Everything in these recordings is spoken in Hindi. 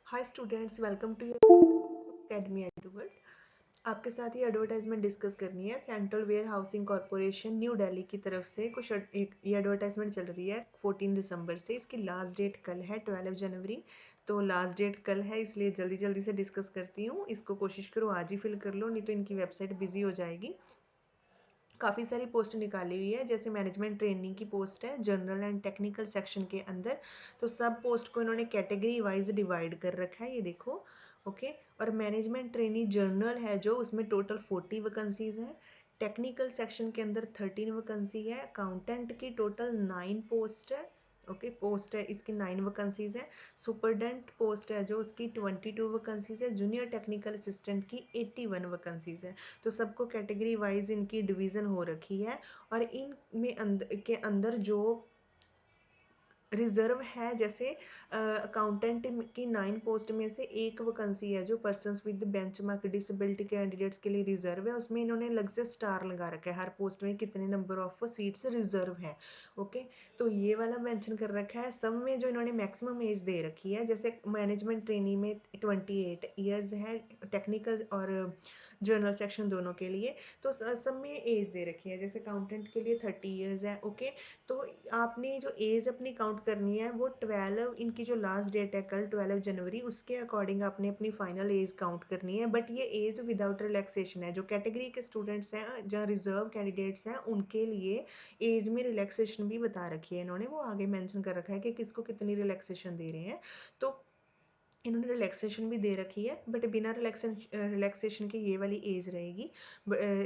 Hi students, welcome to your academy Edward. आपके साथ ही एडवर्टाइजमेंट डिस्कस करनी है। Central warehousing corporation new Delhi की तरफ से कुछ एक ये एडवर्टाइजमेंट चल रही है 14 दिसंबर से। इसकी लास्ट डेट कल है 12 जनवरी। तो लास्ट डेट कल है, इसलिए जल्दी जल्दी से डिस्कस करती हूँ। इसको कोशिश करो आज ही फिल कर लो, नहीं तो इनकी वेबसाइट बिजी हो जाएगी। काफ़ी सारी पोस्ट निकाली हुई है, जैसे मैनेजमेंट ट्रेनिंग की पोस्ट है जनरल एंड टेक्निकल सेक्शन के अंदर। तो सब पोस्ट को इन्होंने कैटेगरी वाइज डिवाइड कर रखा है, ये देखो। ओके। और मैनेजमेंट ट्रेनिंग जर्नल है जो, उसमें टोटल 40 वैकेंसीज हैं। टेक्निकल सेक्शन के अंदर 13 वैकेंसी है। अकाउंटेंट की टोटल 9 पोस्ट है। ओके, पोस्ट है इसकी 9 वैकेंसीज है। सुपरडेंट पोस्ट है जो, उसकी 22 वैकेंसीज है। जूनियर टेक्निकल असिस्टेंट की 81 वैकेंसीज है। तो सबको कैटेगरी वाइज इनकी डिवीज़न हो रखी है। और इन में के अंदर जो रिजर्व है, जैसे अकाउंटेंट की 9 पोस्ट में से एक वैकेंसी है जो persons with benchmark disability candidates के लिए रिजर्व है। उसमें इन्होंने अलग से स्टार लगा रखा है, हर पोस्ट में कितने नंबर ऑफ सीट्स रिजर्व है। ओके। तो ये वाला मेंशन कर रखा है। सब में जो इन्होंने मैक्सिमम एज दे रखी है, जैसे मैनेजमेंट ट्रेनिंग में 28 ईयर्स है, टेक्निकल और जनरल सेक्शन दोनों के लिए। तो सब में एज दे रखी है, जैसे अकाउंटेंट के लिए 30 ईयर्स है। ओके। तो आपने जो एज अपनी काउंट करनी है वो 12, इनकी जो लास्ट डेट है कल 12 जनवरी, उसके अकॉर्डिंग आपने अपनी फाइनल एज काउंट करनी है। बट ये एज विदाउट रिलैक्सेशन है। जो कैटेगरी के स्टूडेंट्स हैं, जो रिजर्व कैंडिडेट्स हैं, उनके लिए एज में रिलैक्सेशन भी बता रखी है इन्होंने, वो आगे मेंशन कर रखा है कि किसको कितनी रिलैक्सेशन दे रहे हैं। तो इन्होंने रिलैक्सेशन भी दे रखी है, बट बिना रिलैक्सेशन की ये वाली एज रहेगी।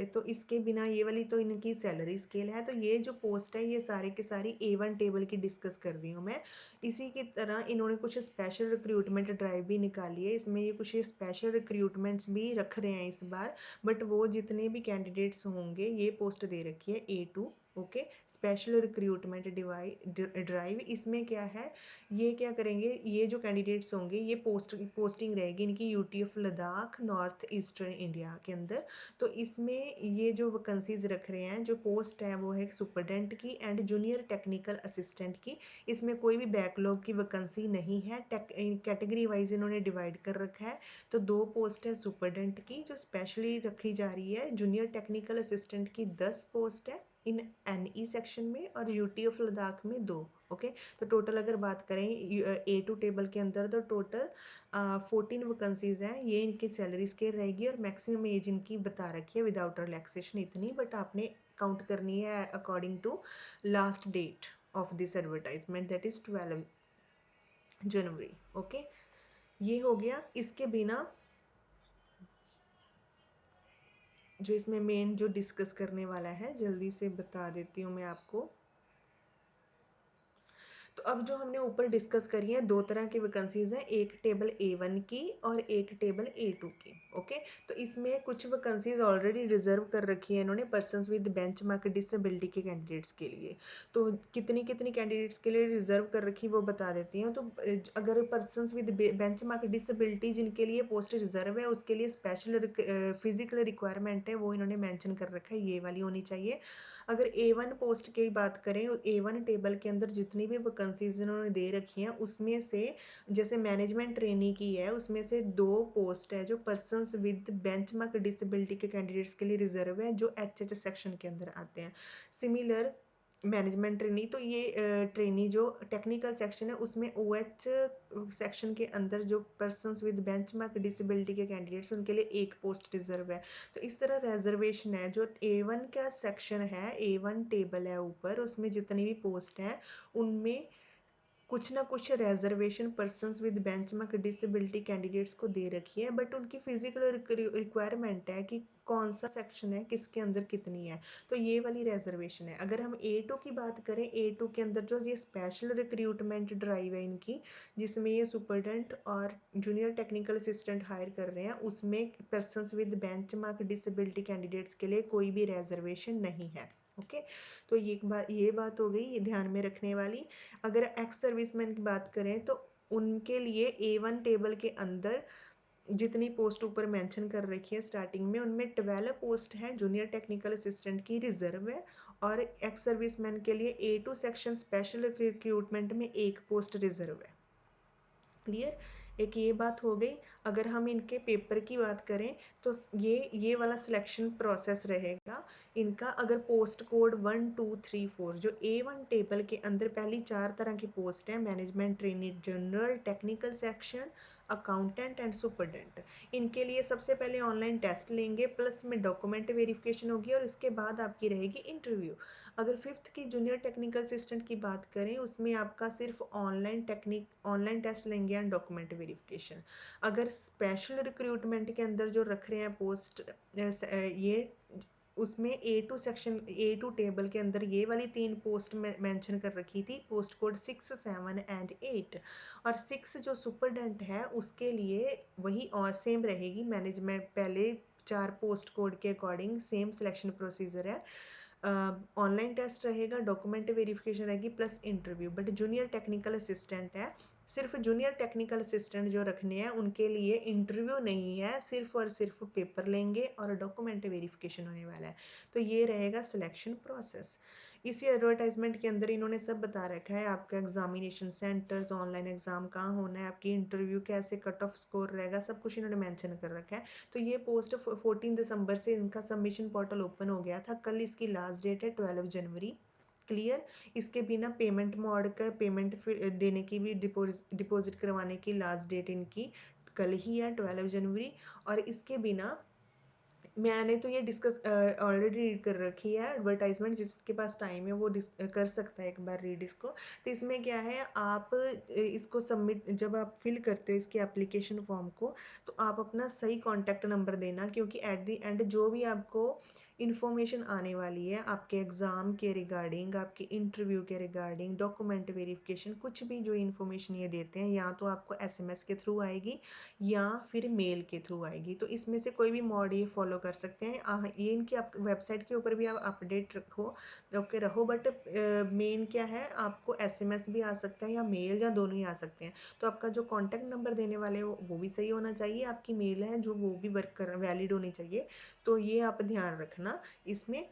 तो इसके बिना ये वाली तो इनकी सैलरी स्केल है। तो ये जो पोस्ट है ये सारे के सारी A1 टेबल की डिस्कस कर रही हूँ मैं। इसी की तरह इन्होंने कुछ स्पेशल रिक्रूटमेंट ड्राइव भी निकाली है। इसमें ये कुछ स्पेशल रिक्रूटमेंट्स भी रख रहे हैं इस बार। बट वो जितने भी कैंडिडेट्स होंगे, ये पोस्ट दे रखी है A2। Okay. Special recruitment drive, इसमें क्या है, ये क्या करेंगे, ये जो कैंडिडेट्स होंगे, ये पोस्टिंग रहेगी इनकी UT of Ladakh, north eastern India के अंदर। तो इसमें ये जो वैकेंसीज रख रहे हैं, जो पोस्ट है वो है सुपरडेंट की एंड जूनियर टेक्निकल असिस्टेंट की। इसमें कोई भी बैकलॉग की वैकेंसी नहीं है। कैटेगरी वाइज इन्होंने डिवाइड कर रखा है। तो 2 पोस्ट है सुपरडेंट की जो स्पेशली रखी जा रही है। जूनियर टेक्निकल असिस्टेंट की 10 पोस्ट है इन NE सेक्शन में, और यूटी ऑफ लद्दाख में 2। ओके। तो टोटल अगर बात करें A2 टेबल के अंदर, तो टोटल 14 वैकेंसीज हैं। ये इनकी सैलरी स्केल रहेगी, और मैक्सिमम एज इनकी बता रखी है विदाउट रिलैक्सेशन इतनी। बट आपने काउंट करनी है according to last date of this advertisement, that is 12 January. Okay. ये हो गया। इसके बिना जो इसमें मेन जो डिस्कस करने वाला है, जल्दी से बता देती हूँ मैं आपको। तो अब जो हमने ऊपर डिस्कस करी है, 2 तरह की वैकेंसीज हैं, एक टेबल A1 की और एक टेबल A2 की। ओके। तो इसमें कुछ वैकेंसीज ऑलरेडी रिजर्व कर रखी है इन्होंने persons with bench mark disability के कैंडिडेट्स के लिए। तो कितनी कितनी कैंडिडेट्स के लिए रिजर्व कर रखी वो बता देती हूँ। तो अगर persons with bench mark disability जिनके लिए पोस्ट रिजर्व है, उसके लिए स्पेशल फिजिकल रिक्वायरमेंट है, वो इन्होंने मैंशन कर रखा है, ये वाली होनी चाहिए। अगर A1 पोस्ट की बात करें, A1 टेबल के अंदर जितनी भी वैकेंसीज इन्होंने दे रखी हैं, उसमें से जैसे मैनेजमेंट ट्रेनी की है, उसमें से 2 पोस्ट है जो पर्सन्स विद बेंचमार्क डिसेबिलिटी के कैंडिडेट्स के लिए रिजर्व है, जो HH सेक्शन के अंदर आते हैं। सिमिलर मैनेजमेंट ट्रेनी, तो ये ट्रेनी जो टेक्निकल सेक्शन है, उसमें OH सेक्शन के अंदर जो पर्सन्स विद बेंचमार्क डिसेबिलिटी के कैंडिडेट्स, उनके लिए एक पोस्ट रिजर्व है। तो इस तरह रिजर्वेशन है। जो A1 का सेक्शन है, A1 टेबल है ऊपर, उसमें जितनी भी पोस्ट हैं, उनमें कुछ ना कुछ reservation persons with benchmark disability candidates को दे रखी है। बट उनकी फिजिकल रिक्वायरमेंट है कि कौन सा सेक्शन है, किसके अंदर कितनी है। तो ये वाली रिजर्वेशन है। अगर हम A2 की बात करें, A2 के अंदर जो ये स्पेशल रिक्रूटमेंट ड्राइव है इनकी, जिसमें ये सुपरडेंट और जूनियर टेक्निकल असिस्टेंट हायर कर रहे हैं, उसमें persons with benchmark disability candidates के लिए कोई भी रिजर्वेशन नहीं है। ओके। तो ये बात हो गई, ये ध्यान में रखने वाली। अगर एक्स सर्विसमैन की बात करें, तो उनके लिए A1 टेबल के अंदर जितनी पोस्ट ऊपर मेंशन कर रखी है स्टार्टिंग में, उनमें 12 पोस्ट है जूनियर टेक्निकल असिस्टेंट की रिजर्व है। और एक्स सर्विसमैन के लिए A2 सेक्शन स्पेशल रिक्रूटमेंट में एक पोस्ट रिजर्व है। क्लियर। एक ये बात हो गई। अगर हम इनके पेपर की बात करें तो ये वाला सिलेक्शन प्रोसेस रहेगा इनका। अगर पोस्ट कोड 1 2 3 4 जो A1 टेबल के अंदर पहली 4 तरह की पोस्ट है, management trainee general, technical section, accountant and superintendent, इनके लिए सबसे पहले ऑनलाइन टेस्ट लेंगे, प्लस में डॉक्यूमेंट वेरिफिकेशन होगी और इसके बाद आपकी रहेगी इंटरव्यू। अगर फिफ्थ की जूनियर टेक्निकल असिस्टेंट की बात करें उसमें आपका सिर्फ ऑनलाइन टेस्ट लेंगे एंड डॉक्यूमेंट वेरिफिकेशन। अगर स्पेशल रिक्रूटमेंट के अंदर जो रख रहे हैं पोस्ट ये उसमें A2 सेक्शन A2 टेबल के अंदर ये वाली 3 पोस्ट मेंशन कर रखी थी, पोस्ट कोड 6 7 एंड 8। और 6 जो सुपरडेंट है उसके लिए वही और सेम रहेगी मैनेजमेंट, पहले 4 पोस्ट कोड के अकॉर्डिंग सेम सिलेक्शन प्रोसीजर है। ऑनलाइन टेस्ट रहेगा, डॉक्यूमेंट वेरिफिकेशन रहेगी plus interview. But junior technical assistant है, सिर्फ जूनियर टेक्निकल असिस्टेंट जो रखने हैं उनके लिए इंटरव्यू नहीं है, सिर्फ और सिर्फ पेपर लेंगे और डॉक्यूमेंट वेरिफिकेशन होने वाला है। तो ये रहेगा सिलेक्शन प्रोसेस। इसी एडवर्टाइजमेंट के अंदर इन्होंने सब बता रखा है, आपका एग्जामिनेशन सेंटर्स, ऑनलाइन एग्जाम कहाँ होना है, आपकी इंटरव्यू कैसे, कट ऑफ स्कोर रहेगा, सब कुछ इन्होंने मेंशन कर रखा है। तो ये पोस्ट 14 दिसंबर से इनका सबमिशन पोर्टल ओपन हो गया था, कल इसकी लास्ट डेट है 12 जनवरी। क्लियर। इसके बिना पेमेंट मोड का पेमेंट देने की भी डिपॉजिट करवाने की लास्ट डेट इनकी कल ही है 12 जनवरी। और इसके बिना मैंने तो ये डिस्कस ऑलरेडी रीड कर रखी है एडवर्टाइजमेंट, जिसके पास टाइम है वो कर सकता है एक बार रीड इसको। तो इसमें क्या है, आप इसको सबमिट जब आप फिल करते हो इसके एप्लीकेशन फॉर्म को, तो आप अपना सही कॉन्टैक्ट नंबर देना, क्योंकि एट द एंड जो भी आपको इन्फॉर्मेशन आने वाली है आपके एग्ज़ाम के रिगार्डिंग, आपके इंटरव्यू के रिगार्डिंग, डॉक्यूमेंट वेरिफिकेशन, कुछ भी जो इन्फॉर्मेशन ये देते हैं या तो आपको एसएमएस के थ्रू आएगी या फिर मेल के थ्रू आएगी। तो इसमें से कोई भी मोड ये फॉलो कर सकते हैं। ये इनकी आप वेबसाइट के ऊपर भी आप अपडेट रखो, ओके रहो, बट मेन क्या है, आपको एसएमएस भी आ सकता है या मेल, या दोनों ही आ सकते हैं। तो आपका जो कॉन्टैक्ट नंबर देने वाले हो वो भी सही होना चाहिए, आपकी मेल है जो वो भी वर्क कर वैलिड होनी चाहिए। तो ये आप ध्यान रखना इसमें।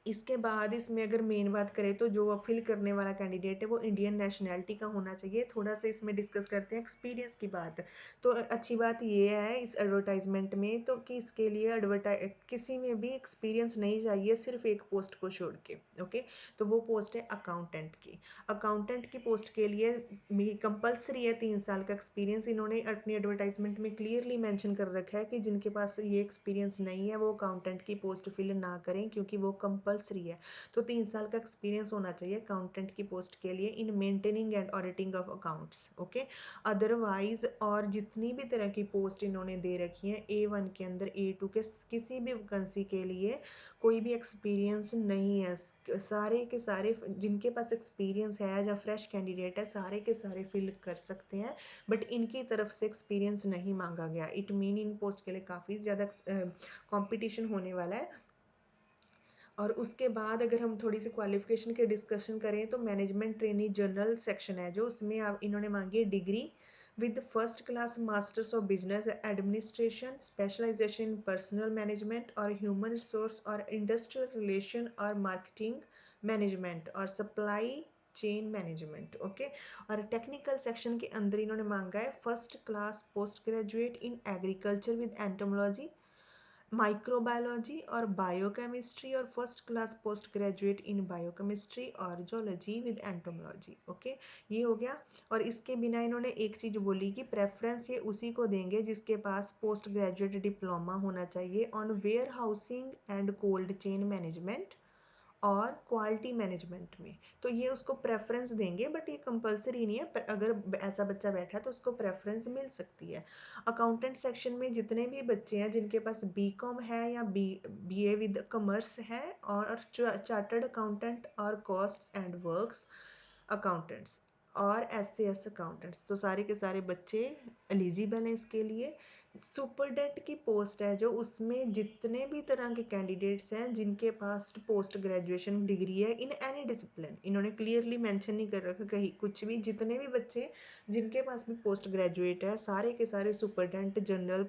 इसके बाद इसमें अगर मेन बात करें तो जो फिल करने वाला कैंडिडेट है वो इंडियन नेशनैलिटी का होना चाहिए। थोड़ा सा इसमें डिस्कस करते हैं एक्सपीरियंस की बात। तो अच्छी बात ये है इस एडवर्टाइजमेंट में तो कि इसके लिए किसी में भी एक्सपीरियंस नहीं चाहिए, सिर्फ एक पोस्ट को छोड़ के। ओके, तो वो पोस्ट है अकाउंटेंट की। अकाउंटेंट की पोस्ट के लिए कंपलसरी है 3 साल का एक्सपीरियंस। इन्होंने अपनी एडवर्टाइजमेंट में क्लियरली मेंशन कर रखा है कि जिनके पास ये एक्सपीरियंस नहीं है वो अकाउंटेंट की पोस्ट फिल ना करें, क्योंकि वो कंपलसरी है। तो 3 साल का एक्सपीरियंस होना चाहिए अकाउंटेंट की पोस्ट के लिए in maintaining and auditing of accounts. Okay, otherwise और जितनी भी तरह की पोस्ट इन्होंने दे रखी है A1 के अंदर, A2 के किसी भी वैकेंसी के लिए कोई भी एक्सपीरियंस नहीं है। सारे के सारे जिनके पास एक्सपीरियंस है या फ्रेश कैंडिडेट है सारे के सारे फिल कर सकते हैं, बट इनकी तरफ से एक्सपीरियंस नहीं मांगा गया। इट मीन इन पोस्ट के लिए काफ़ी ज़्यादा कंपटीशन होने वाला है। और उसके बाद अगर हम थोड़ी सी क्वालिफिकेशन के डिस्कशन करें तो मैनेजमेंट ट्रेनी जनरल सेक्शन है जो, उसमें आप इन्होंने मांगी है degree with first class masters of business administration, specialisation in personnel management और ह्यूमन रिसोर्स और इंडस्ट्रियल रिलेशन और मार्केटिंग मैनेजमेंट और सप्लाई चेन मैनेजमेंट। ओके, और टेक्निकल सेक्शन के अंदर इन्होंने मांगा है first class post graduate in agriculture with entomology, microbiology और बायोकेमिस्ट्री और first class post graduate in biochemistry और जोलॉजी विद एंटोमोलॉजी। ओके, ये हो गया। और इसके बिना इन्होंने एक चीज़ बोली कि प्रेफरेंस ये उसी को देंगे जिसके पास पोस्ट ग्रेजुएट डिप्लोमा होना चाहिए on warehousing and cold chain management और क्वालिटी मैनेजमेंट में। तो ये उसको प्रेफरेंस देंगे, बट ये कंपलसरी नहीं है, पर अगर ऐसा बच्चा बैठा है तो उसको प्रेफरेंस मिल सकती है। अकाउंटेंट सेक्शन में जितने भी बच्चे हैं जिनके पास बीकॉम है या बीए विद कॉमर्स है और चार्टर्ड अकाउंटेंट और कॉस्ट्स एंड वर्क्स अकाउंटेंट्स और SAS अकाउंटेंट्स, तो सारे के सारे बच्चे एलिजिबल हैं इसके लिए। सुपरडेंट की पोस्ट है जो, उसमें जितने भी तरह के कैंडिडेट्स हैं जिनके पास पोस्ट ग्रेजुएशन डिग्री है इन एनी डिसिप्लिन, इन्होंने क्लियरली मेंशन नहीं कर रखा कहीं कुछ भी, जितने भी बच्चे जिनके पास भी पोस्ट ग्रेजुएट है सारे के सारे सुपरडेंट जनरल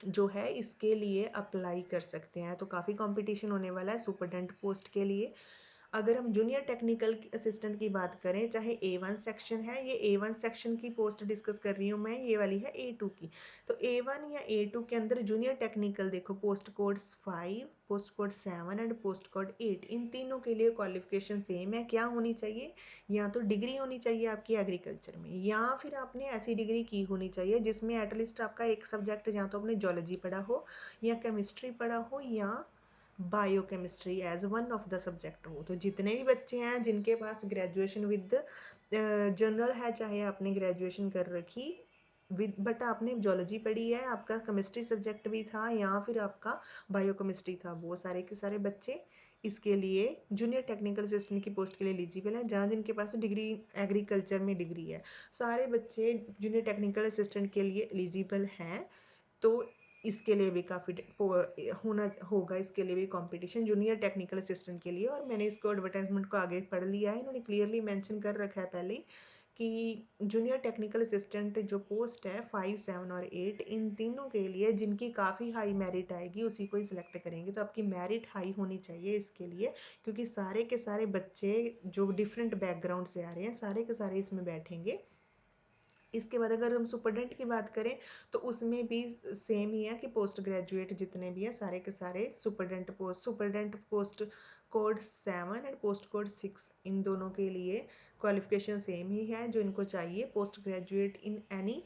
जो है इसके लिए अप्लाई कर सकते हैं। तो काफ़ी कंपटीशन होने वाला है सुपरडेंट पोस्ट के लिए। अगर हम जूनियर टेक्निकल असिस्टेंट की बात करें, चाहे A1 सेक्शन है, ये A1 सेक्शन की पोस्ट डिस्कस कर रही हूँ मैं, ये वाली है A2 की। तो A1 या A2 के अंदर जूनियर टेक्निकल देखो, post code 5, post code 7 and post code 8, इन तीनों के लिए क्वालिफिकेशन सेम है। क्या होनी चाहिए? या तो डिग्री होनी चाहिए आपकी एग्रीकल्चर में, या फिर आपने ऐसी डिग्री की होनी चाहिए जिसमें एटलीस्ट आपका एक सब्जेक्ट या तो आपने जोलॉजी पढ़ा हो, या केमिस्ट्री पढ़ा हो, या biochemistry as one of the subject हो। तो जितने भी बच्चे हैं जिनके पास ग्रेजुएशन विद जनरल है, चाहे आपने ग्रेजुएशन कर रखी विद, बट आपने जोलॉजी पढ़ी है, आपका केमिस्ट्री सब्जेक्ट भी था, या फिर आपका बायोकेमिस्ट्री था, वो सारे के सारे बच्चे इसके लिए जूनियर टेक्निकल असिस्टेंट की पोस्ट के लिए एलिजिबल है, जहाँ जिनके पास डिग्री एग्रीकल्चर में डिग्री है, सारे बच्चे जूनियर टेक्निकल असिस्टेंट के लिए एलिजिबल हैं। तो इसके लिए भी काफ़ी होना होगा, इसके लिए भी कंपटीशन जूनियर टेक्निकल असिस्टेंट के लिए। और मैंने इसको एडवर्टाइजमेंट को आगे पढ़ लिया है, इन्होंने क्लियरली मेंशन कर रखा है पहले कि जूनियर टेक्निकल असिस्टेंट जो पोस्ट है 5, 7 और 8, इन तीनों के लिए जिनकी काफ़ी हाई मेरिट आएगी उसी को ही सिलेक्ट करेंगे। तो आपकी मेरिट हाई होनी चाहिए इसके लिए, क्योंकि सारे के सारे बच्चे जो डिफरेंट बैकग्राउंड से आ रहे हैं, सारे के सारे इसमें बैठेंगे। इसके बाद अगर हम सुपरडेंट की बात करें, तो उसमें भी सेम ही है कि पोस्ट ग्रेजुएट जितने भी हैं सारे के सारे superintendent post code 7 and post code 6, इन दोनों के लिए क्वालिफिकेशन सेम ही है जो इनको चाहिए, post graduate in any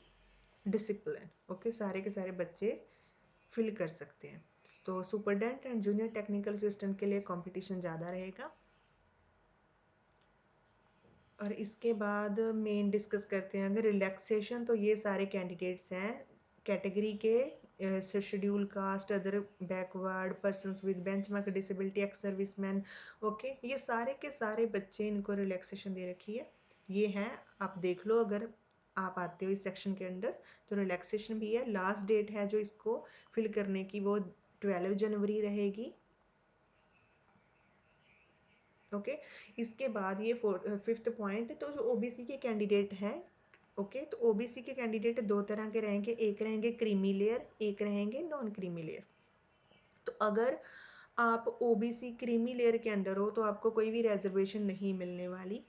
discipline. Okay, सारे के सारे बच्चे फिल कर सकते हैं। तो superintendent and junior technical assistant के लिए कंपटीशन ज़्यादा रहेगा। और इसके बाद मेन डिस्कस करते हैं अगर रिलैक्सेशन, तो ये सारे कैंडिडेट्स हैं कैटेगरी के, schedule caste, other backward persons with benchmark disability, ex serviceman. Okay, ये सारे के सारे बच्चे, इनको रिलैक्सेशन दे रखी है, ये हैं, आप देख लो अगर आप आते हो इस सेक्शन के अंडर। तो रिलैक्सेशन भी है, लास्ट डेट है जो इसको फिल करने की वो 12 जनवरी रहेगी। ओके, इसके बाद ये 5th पॉइंट, तो जो ओबीसी के कैंडिडेट हैं, ओके, तो ओबीसी के कैंडिडेट दो तरह के रहेंगे, एक रहेंगे क्रीमी लेयर, एक रहेंगे नॉन क्रीमी लेयर। तो अगर आप ओबीसी क्रीमी लेयर के अंडर हो तो आपको कोई भी रिजर्वेशन नहीं मिलने वाली।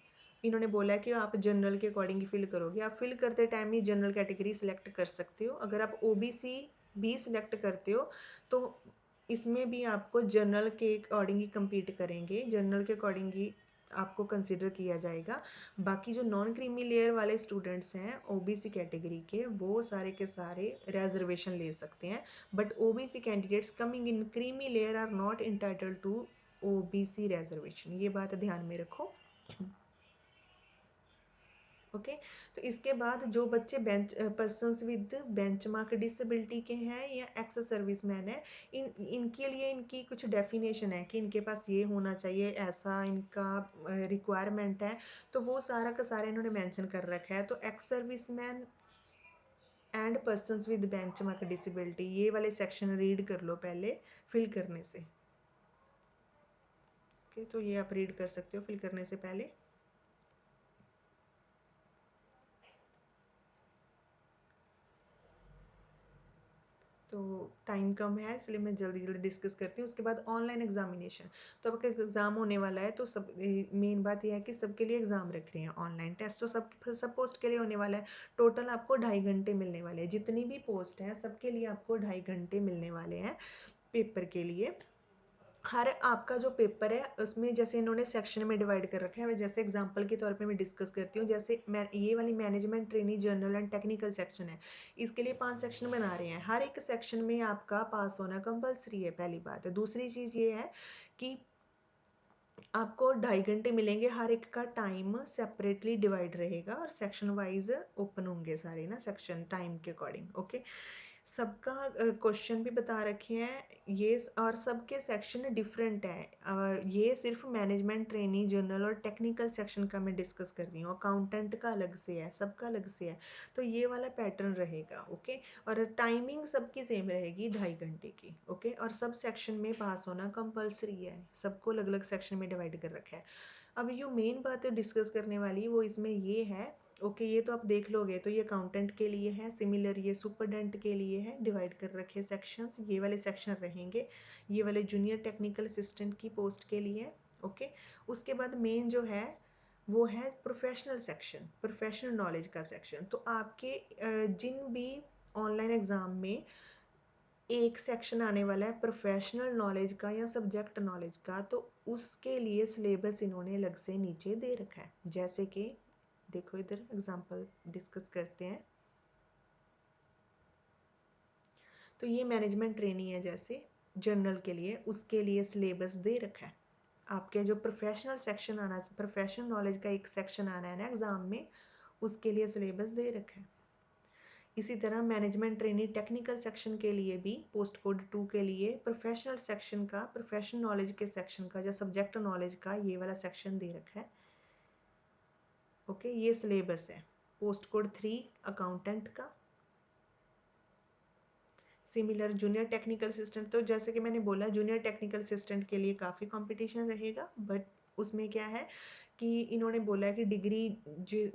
इन्होंने बोला है कि आप जनरल के अकॉर्डिंग ही फिल करोगे, आप फिल करते टाइम ही जनरल कैटेगरी सिलेक्ट कर सकते हो। अगर आप ओबीसी भी सिलेक्ट करते हो तो इसमें भी आपको जनरल के अकॉर्डिंग ही कम्पीट करेंगे, जनरल के अकॉर्डिंग ही आपको कंसिडर किया जाएगा। बाकी जो नॉन क्रीमी लेयर वाले स्टूडेंट्स हैं ओबीसी कैटेगरी के, वो सारे के सारे रिजर्वेशन ले सकते हैं, but OBC candidates coming in creamy layer are not entitled to OBC reservation, ये बात ध्यान में रखो। ओके, तो इसके बाद जो बच्चे पर्सन्स विद बेंचमार्क डिसेबिलिटी के हैं या एक्स सर्विसमैन है, इनके लिए इनकी कुछ डेफिनेशन है कि इनके पास ये होना चाहिए, ऐसा इनका रिक्वायरमेंट है। तो वो सारा का सारा इन्होंने मेंशन कर रखा है। तो ex serviceman and persons with benchmark disability, ये वाले सेक्शन रीड कर लो पहले फिल करने से। ओके, तो ये आप रीड कर सकते हो फिल करने से पहले। तो टाइम कम है इसलिए मैं जल्दी जल्दी डिस्कस करती हूँ। उसके बाद ऑनलाइन एग्जामिनेशन, तो आपका एग्ज़ाम होने वाला है, तो सब मेन बात यह है कि सबके लिए एग्ज़ाम रख रहे हैं ऑनलाइन टेस्ट, तो सब पोस्ट के लिए होने वाला है। टोटल आपको 2.5 घंटे मिलने वाले हैं, जितनी भी पोस्ट है सबके लिए आपको 2.5 घंटे मिलने वाले हैं पेपर के लिए। हर आपका जो पेपर है उसमें जैसे इन्होंने सेक्शन में डिवाइड कर रखा है, जैसे एग्जांपल के तौर पे मैं डिस्कस करती हूँ। जैसे मैं ये वाली management trainee general and technical section है, इसके लिए 5 सेक्शन बना रहे हैं। हर एक सेक्शन में आपका पास होना कंपलसरी है, पहली बात है। दूसरी चीज़ ये है कि आपको 2.5 घंटे मिलेंगे, हर एक का टाइम सेपरेटली डिवाइड रहेगा और सेक्शन वाइज ओपन होंगे सारे ना सेक्शन टाइम के अकॉर्डिंग। ओके, सबका क्वेश्चन भी बता रखे हैं ये, और सबके सेक्शन डिफरेंट है। ये सिर्फ मैनेजमेंट ट्रेनी जनरल और टेक्निकल सेक्शन का मैं डिस्कस कर रही हूँ, अकाउंटेंट का अलग से है, सबका अलग से है। तो ये वाला पैटर्न रहेगा। ओके, और टाइमिंग सबकी सेम रहेगी 2.5 घंटे की। ओके, और सब सेक्शन में पास होना कंपलसरी है, सबको अलग अलग सेक्शन में डिवाइड कर रखा है। अब ये मेन बात डिस्कस करने वाली वो इसमें ये है। ओके, ये तो आप देख लोगे, तो ये अकाउंटेंट के लिए है, सिमिलर ये सुपरडेंट के लिए है, डिवाइड कर रखे सेक्शंस, ये वाले सेक्शन रहेंगे। ये वाले जूनियर टेक्निकल असिस्टेंट की पोस्ट के लिए, ओके। उसके बाद मेन जो है वो है प्रोफेशनल सेक्शन, प्रोफेशनल नॉलेज का सेक्शन। तो आपके जिन भी ऑनलाइन एग्जाम में एक सेक्शन आने वाला है प्रोफेशनल नॉलेज का या सब्जेक्ट नॉलेज का, तो उसके लिए सिलेबस इन्होंने अलग से नीचे दे रखा है। जैसे कि देखो इधर एग्जांपल डिस्कस करते हैं। तो ये मैनेजमेंट ट्रेनिंग है, जैसे जनरल के लिए, उसके लिए सिलेबस दे रखा है। आपके जो प्रोफेशनल सेक्शन आना, प्रोफेशनल नॉलेज का एक सेक्शन आना है ना एग्जाम में, उसके लिए सिलेबस दे रखा है। इसी तरह मैनेजमेंट ट्रेनिंग टेक्निकल सेक्शन के लिए भी पोस्ट कोड 2 के लिए प्रोफेशनल सेक्शन का, प्रोफेशनल नॉलेज के सेक्शन का या सब्जेक्ट नॉलेज का ये वाला सेक्शन दे रखा है। ओके, ये सिलेबस है पोस्ट कोड 3 अकाउंटेंट का। सिमिलर जूनियर टेक्निकल असिस्टेंट, तो जैसे कि मैंने बोला जूनियर टेक्निकल असिस्टेंट के लिए काफ़ी कंपटीशन रहेगा, बट उसमें क्या है कि इन्होंने बोला है कि डिग्री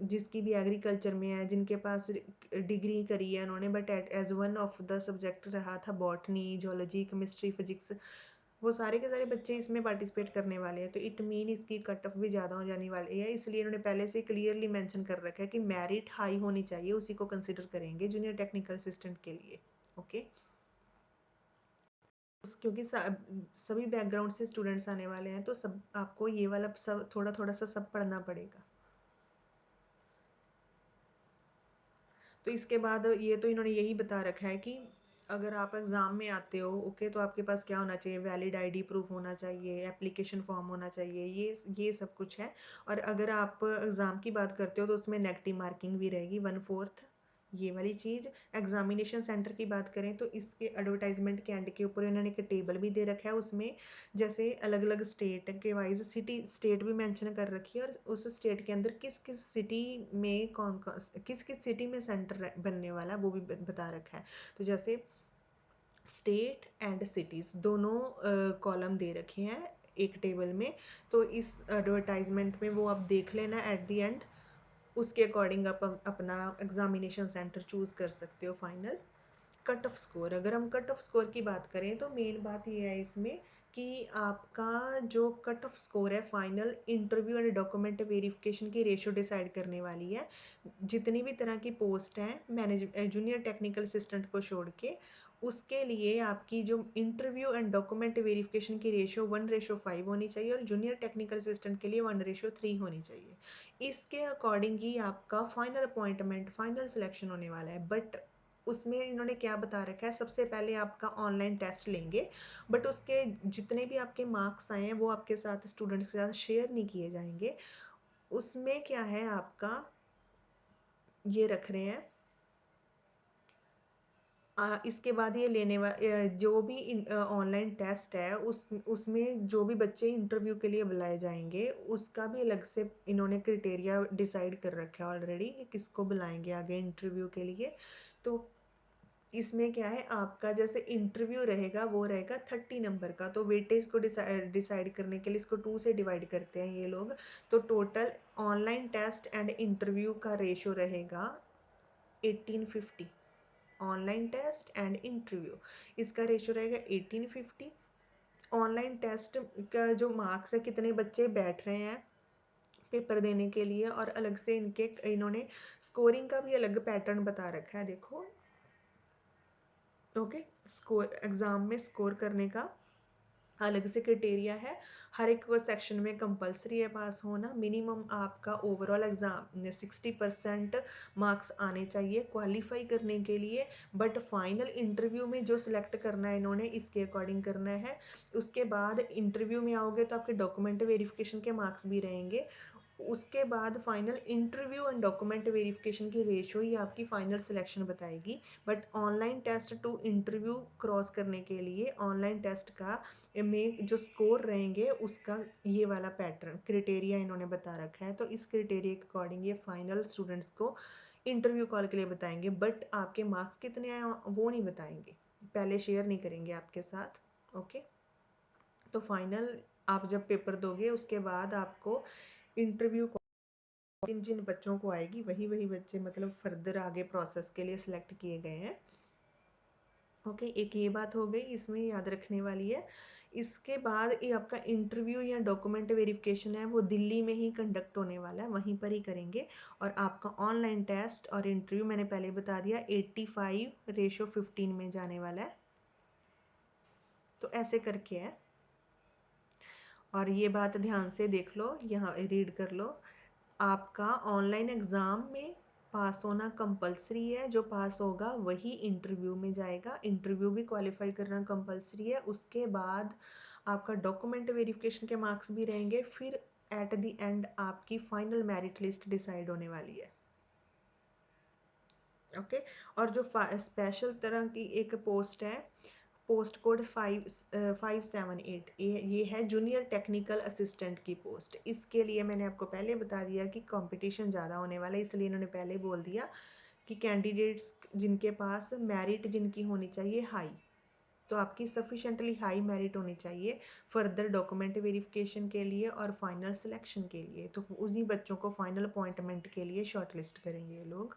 जिसकी भी एग्रीकल्चर में है, जिनके पास डिग्री करी है उन्होंने, but as one of the subject रहा था बॉटनी, जोलॉजी, केमिस्ट्री, फिजिक्स, वो सारे के सारे बच्चे इसमें पार्टिसिपेट करने वाले हैं। तो इट मीन इसकी कट ऑफ भी ज़्यादा हो जाने वाली है, इसलिए इन्होंने पहले से क्लियरली मेंशन कर रखा है कि मेरिट हाई होनी चाहिए, उसी को कंसिडर करेंगे जूनियर टेक्निकल असिस्टेंट के लिए। ओके, क्योंकि सभी बैकग्राउंड से स्टूडेंट्स आने वाले हैं, तो सब आपको ये वाला सब थोड़ा थोड़ा सा सब पढ़ना पड़ेगा। तो इसके बाद ये तो इन्होंने यही बता रखा है कि अगर आप एग्ज़ाम में आते हो, ओके, तो आपके पास क्या होना चाहिए, वैलिड आईडी प्रूफ होना चाहिए, एप्लीकेशन फॉर्म होना चाहिए, ये सब कुछ है। और अगर आप एग्ज़ाम की बात करते हो तो उसमें नेगेटिव मार्किंग भी रहेगी 1/4, ये वाली चीज़। एग्जामिनेशन सेंटर की बात करें तो इसके एडवर्टाइजमेंट के एंड के ऊपर इन्होंने एक टेबल भी दे रखा है, उसमें जैसे अलग अलग स्टेट के वाइज सिटी स्टेट भी मेंशन कर रखी है, और उस स्टेट के अंदर किस किस सिटी में कौन कौन किस किस सिटी में सेंटर बनने वाला है वो भी बता रखा है। तो जैसे स्टेट एंड सिटीज़ दोनों कॉलम दे रखे हैं एक टेबल में। तो इस एडवर्टाइजमेंट में वो आप देख लेना एट द एंड, उसके अकॉर्डिंग आप अपना एग्जामिनेशन सेंटर चूज़ कर सकते हो फाइनल। कट ऑफ स्कोर, अगर हम कट ऑफ स्कोर की बात करें तो मेन बात ये है इसमें कि आपका जो कट ऑफ स्कोर है final interview and document verification की रेशियो डिसाइड करने वाली है। जितनी भी तरह की पोस्ट हैं मैनेज जूनियर टेक्निकल असिस्टेंट को छोड़ के, उसके लिए आपकी जो इंटरव्यू एंड डॉक्यूमेंट वेरिफिकेशन की रेशियो 1:5 होनी चाहिए, और जूनियर टेक्निकल असिस्टेंट के लिए 1:3 होनी चाहिए। इसके अकॉर्डिंग ही आपका फाइनल अपॉइंटमेंट, फाइनल सिलेक्शन होने वाला है। बट उसमें इन्होंने क्या बता रखा है, सबसे पहले आपका ऑनलाइन टेस्ट लेंगे, बट उसके जितने भी आपके मार्क्स आए हैं वो आपके साथ स्टूडेंट्स के साथ शेयर नहीं किए जाएंगे। उसमें क्या है आपका, ये रख रहे हैं इसके बाद ये जो भी ऑनलाइन टेस्ट है उसमें जो भी बच्चे इंटरव्यू के लिए बुलाए जाएंगे उसका भी अलग से इन्होंने क्राइटेरिया डिसाइड कर रखा है ऑलरेडी कि किसको बुलाएंगे आगे इंटरव्यू के लिए। तो इसमें क्या है आपका जैसे इंटरव्यू रहेगा वो रहेगा 30 नंबर का, तो वेटेज को डिसाइड करने के लिए इसको 2 से डिवाइड करते हैं ये लोग। तो total online test and interview का रेशो रहेगा 1850। ऑनलाइन टेस्ट एंड इंटरव्यू इसका रेशो रहेगा 1850। ऑनलाइन टेस्ट का जो मार्क्स है कितने बच्चे बैठ रहे हैं पेपर देने के लिए, और अलग से इन्होंने स्कोरिंग का भी अलग पैटर्न बता रखा है, देखो। ओके, स्कोर एग्जाम में स्कोर करने का अलग से क्राइटेरिया है। हर एक सेक्शन में कंपलसरी है पास होना। मिनिमम आपका ओवरऑल एग्जाम 60% मार्क्स आने चाहिए क्वालिफाई करने के लिए। बट फाइनल इंटरव्यू में जो सिलेक्ट करना है इन्होंने इसके अकॉर्डिंग करना है। उसके बाद इंटरव्यू में आओगे तो आपके डॉक्यूमेंट वेरिफिकेशन के मार्क्स भी रहेंगे। उसके बाद final interview and document verification की रेशो ही आपकी फाइनल सिलेक्शन बताएगी। But online test to interview cross करने के लिए ऑनलाइन टेस्ट का में जो स्कोर रहेंगे उसका ये वाला पैटर्न क्राइटेरिया इन्होंने बता रखा है। तो इस क्राइटेरिया के अकॉर्डिंग ये फाइनल स्टूडेंट्स को इंटरव्यू कॉल के लिए बताएंगे, बट आपके मार्क्स कितने आए वो नहीं बताएंगे, पहले शेयर नहीं करेंगे आपके साथ। ओके, तो फाइनल आप जब पेपर दोगे उसके बाद आपको इंटरव्यू जिन जिन बच्चों को आएगी वही वही बच्चे मतलब फर्दर आगे प्रोसेस के लिए सिलेक्ट किए गए हैं। ओके, एक ये बात हो गई इसमें याद रखने वाली है। इसके बाद ये आपका इंटरव्यू या डॉक्यूमेंट वेरिफिकेशन है वो दिल्ली में ही कंडक्ट होने वाला है, वहीं पर ही करेंगे। और आपका ऑनलाइन टेस्ट और इंटरव्यू मैंने पहले बता दिया 85:15 में जाने वाला है। तो ऐसे करके है, और ये बात ध्यान से देख लो, यहाँ रीड कर लो। आपका ऑनलाइन एग्ज़ाम में पास होना कंपलसरी है, जो पास होगा वही इंटरव्यू में जाएगा, इंटरव्यू भी क्वालिफाई करना कंपलसरी है। उसके बाद आपका डॉक्यूमेंट वेरिफिकेशन के मार्क्स भी रहेंगे, फिर एट द एंड आपकी फाइनल मेरिट लिस्ट डिसाइड होने वाली है। ओके। और जो स्पेशल तरह की एक पोस्ट है, पोस्ट कोड 578, ये है जूनियर टेक्निकल असिस्टेंट की पोस्ट। इसके लिए मैंने आपको पहले बता दिया कि कंपटीशन ज़्यादा होने वाला है, इसलिए इन्होंने पहले बोल दिया कि कैंडिडेट्स जिनके पास मेरिट जिनकी होनी चाहिए हाई, तो आपकी सफिशेंटली हाई मेरिट होनी चाहिए फर्दर डॉक्यूमेंट वेरिफिकेशन के लिए और फाइनल सिलेक्शन के लिए। तो उन्हीं बच्चों को फाइनल अपॉइंटमेंट के लिए शॉर्टलिस्ट करेंगे ये लोग।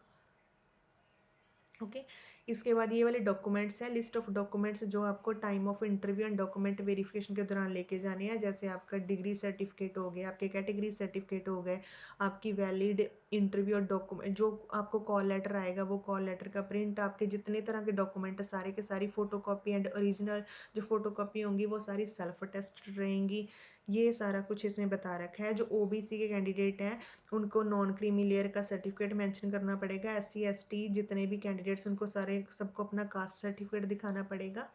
ओके। इसके बाद ये वाले डॉक्यूमेंट्स हैं, लिस्ट ऑफ डॉक्यूमेंट्स जो आपको time of interview and document verification के दौरान लेके जाने हैं। जैसे आपका डिग्री सर्टिफिकेट हो गया, आपके कैटेगरी सर्टिफिकेट हो गए, आपकी वैलिड इंटरव्यू और डॉक्यूमेंट, जो आपको कॉल लेटर आएगा वो कॉल लेटर का प्रिंट, आपके जितने तरह के डॉक्यूमेंट सारे के सारी फोटो कॉपी एंड ओरिजिनल जो फोटो कॉपी होंगी वो सारी सेल्फ अटेस्टेड रहेंगी। ये सारा कुछ इसमें बता रखा है। जो ओबीसी के कैंडिडेट हैं उनको नॉन क्रीमी लेयर का सर्टिफिकेट मेंशन करना पड़ेगा। एससी एसटी जितने भी कैंडिडेट्स उनको सारे सबको अपना कास्ट सर्टिफिकेट दिखाना पड़ेगा।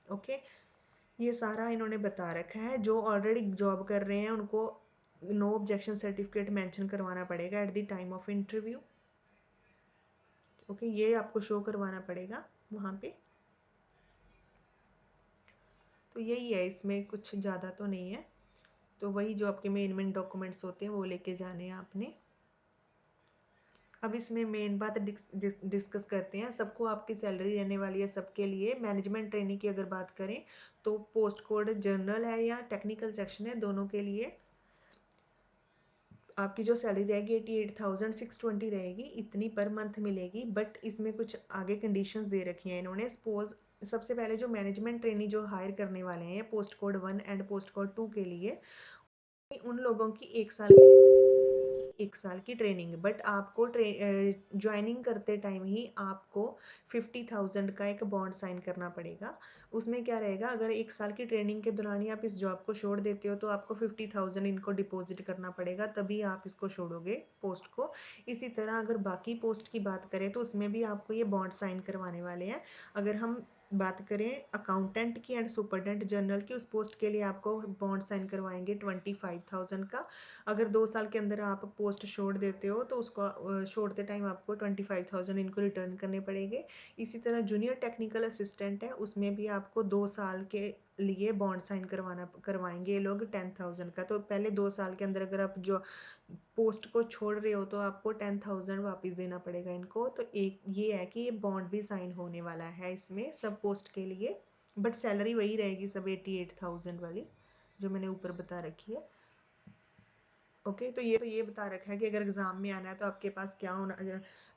ओके। ये सारा इन्होंने बता रखा है। जो ऑलरेडी जॉब कर रहे हैं उनको नो ऑब्जेक्शन सर्टिफिकेट मेंशन करवाना पड़ेगा at the time of interview. Okay, ये आपको शो करवाना पड़ेगा वहाँ पे। तो यही है, इसमें कुछ ज़्यादा तो नहीं है। तो वही जो आपके मेन मेन डॉक्यूमेंट्स होते हैं वो लेके जाने हैं आपने। अब इसमें मेन बात डिस्कस करते हैं। सबको आपकी सैलरी रहने वाली है सबके लिए। मैनेजमेंट ट्रेनिंग की अगर बात करें तो पोस्ट कोड जनरल है या टेक्निकल सेक्शन है, दोनों के लिए आपकी जो सैलरी रहेगी 88,620 रहेगी, इतनी पर मंथ मिलेगी। बट इसमें कुछ आगे कंडीशंस दे रखी हैं इन्होंने। सपोज सबसे पहले जो मैनेजमेंट ट्रेनी जो हायर करने वाले हैं post code 1 and post code 2 के लिए, उन लोगों की 1 साल की ट्रेनिंग। बट आपको ज्वाइनिंग करते टाइम ही आपको 50,000 का एक बॉन्ड साइन करना पड़ेगा। उसमें क्या रहेगा, अगर 1 साल की ट्रेनिंग के दौरान ही आप इस जॉब को छोड़ देते हो तो आपको 50,000 इनको डिपॉजिट करना पड़ेगा, तभी आप इसको छोड़ोगे पोस्ट को। इसी तरह अगर बाकी पोस्ट की बात करें तो उसमें भी आपको ये बॉन्ड साइन करवाने वाले हैं। अगर हम बात करें अकाउंटेंट की एंड सुपरडेंट जनरल की, उस पोस्ट के लिए आपको बॉन्ड साइन करवाएंगे 25,000 का। अगर 2 साल के अंदर आप पोस्ट छोड़ देते हो तो उसको छोड़ते टाइम आपको 25,000 इनको रिटर्न करने पड़ेंगे। इसी तरह जूनियर टेक्निकल असिस्टेंट है, उसमें भी आपको 2 साल के लिए बॉन्ड साइन करवाएंगे ये लोग 10,000 का। तो पहले 2 साल के अंदर अगर आप जो पोस्ट को छोड़ रहे हो तो आपको 10,000 वापस देना पड़ेगा इनको। तो एक ये है कि ये बॉन्ड भी साइन होने वाला है इसमें सब पोस्ट के लिए। बट सैलरी वही रहेगी सब 88,000 वाली जो मैंने ऊपर बता रखी है। ओके। तो ये बता रखा है कि अगर एग्ज़ाम में आना है तो आपके पास क्या होना,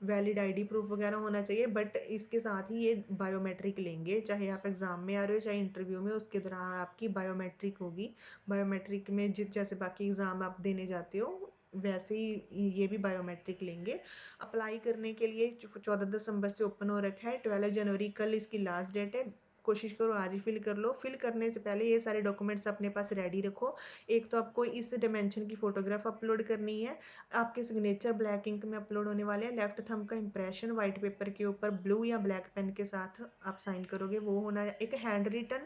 वैलिड आईडी प्रूफ वगैरह होना चाहिए। बट इसके साथ ही ये बायोमेट्रिक लेंगे, चाहे आप एग्ज़ाम में आ रहे हो चाहे इंटरव्यू में, उसके दौरान आपकी बायोमेट्रिक होगी। बायोमेट्रिक में जैसे बाकी एग्ज़ाम आप देने जाते हो वैसे ही ये भी बायोमेट्रिक लेंगे। अप्लाई करने के लिए 14 दिसंबर से ओपन हो रखा है, 12 जनवरी कल इसकी लास्ट डेट है। कोशिश करो आज ही फिल कर लो। फिल करने से पहले ये सारे डॉक्यूमेंट्स अपने पास रेडी रखो। एक तो आपको इस डायमेंशन की फोटोग्राफ अपलोड करनी है, आपके सिग्नेचर ब्लैक इंक में अपलोड होने वाले हैं, लेफ्ट थंब का इंप्रेशन वाइट पेपर के ऊपर ब्लू या ब्लैक पेन के साथ आप साइन करोगे वो होना है। एक हैंड रिटन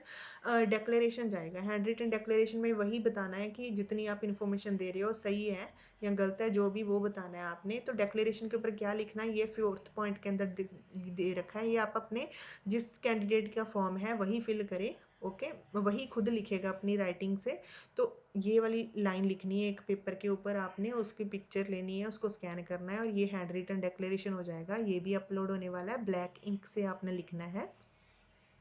डिक्लेरेशन जाएगा। हैंड रिटन डिक्लेरेशन में वही बताना है कि जितनी आप इन्फॉर्मेशन दे रहे हो सही है या गलत है, जो भी वो बताना है आपने। तो डिक्लेरेशन के ऊपर क्या लिखना है ये 4th पॉइंट के अंदर दे रखा है। ये आप अपने जिस कैंडिडेट का फॉर्म है वही फिल करें। ओके, वही खुद लिखेगा अपनी राइटिंग से। तो ये वाली लाइन लिखनी है एक पेपर के ऊपर, आपने उसकी पिक्चर लेनी है, उसको स्कैन करना है और ये हैंड रिटन डिक्लेरेशन हो जाएगा। ये भी अपलोड होने वाला है, ब्लैक इंक से आपने लिखना है।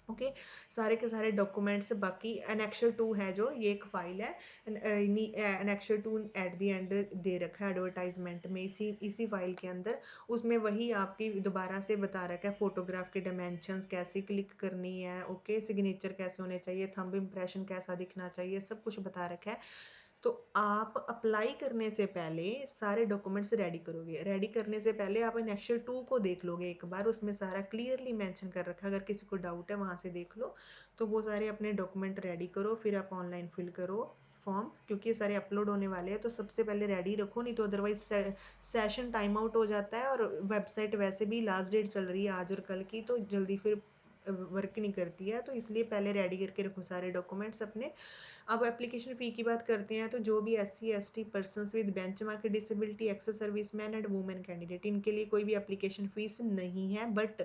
ओके। सारे के सारे डॉक्यूमेंट्स, बाकी एनेक्सर 2 है जो, ये एक फाइल है। Annexure 2 at the and they रखा है एडवर्टाइजमेंट में, इसी फाइल के अंदर। उसमें वही आपकी दोबारा से बता रखा है फोटोग्राफ के डायमेंशंस कैसे क्लिक करनी है, ओके, सिग्नेचर कैसे होने चाहिए, थंब इम्प्रेशन कैसा दिखना चाहिए, सब कुछ बता रखा है। तो आप अप्लाई करने से पहले सारे डॉक्यूमेंट्स रेडी करोगे। रेडी करने से पहले आप एनेक्सर 2 को देख लोगे एक बार, उसमें सारा क्लियरली मेंशन कर रखा है, अगर किसी को डाउट है वहाँ से देख लो। तो वो सारे अपने डॉक्यूमेंट रेडी करो, फिर आप ऑनलाइन फिल करो फॉर्म, क्योंकि ये सारे अपलोड होने वाले हैं, तो सबसे पहले रेडी रखो, नहीं तो अदरवाइज सेशन टाइम आउट हो जाता है, और वेबसाइट वैसे भी लास्ट डेट चल रही है आज और कल की, तो जल्दी फिर वर्क नहीं करती है, तो इसलिए पहले रेडी करके रखो सारे डॉक्यूमेंट्स अपने। अब एप्लीकेशन फ़ी की बात करते हैं, तो जो भी SC ST persons with bench mark disability, ex serviceman and women candidate, इनके लिए कोई भी एप्लीकेशन फ़ीस नहीं है, बट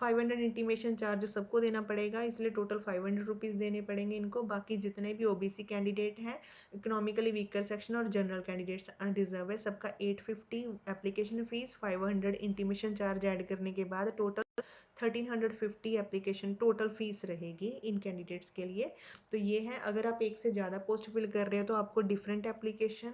500 इंटीमेशन चार्ज सबको देना पड़ेगा, इसलिए टोटल 500 रुपीज़ देने पड़ेंगे इनको। बाकी जितने भी OBC कैंडिडेट हैं, इकोनॉमिकली वीकर सेक्शन और जनरल कैंडिडेट्स अनरिजर्व है, सबका 850 application fees, 500 intimation charge add करने के बाद टोटल 1350 एप्लीकेशन टोटल फीस रहेगी इन कैंडिडेट्स के लिए। तो ये है, अगर आप एक से ज़्यादा पोस्ट फिल कर रहे हो तो आपको डिफरेंट एप्लीकेशन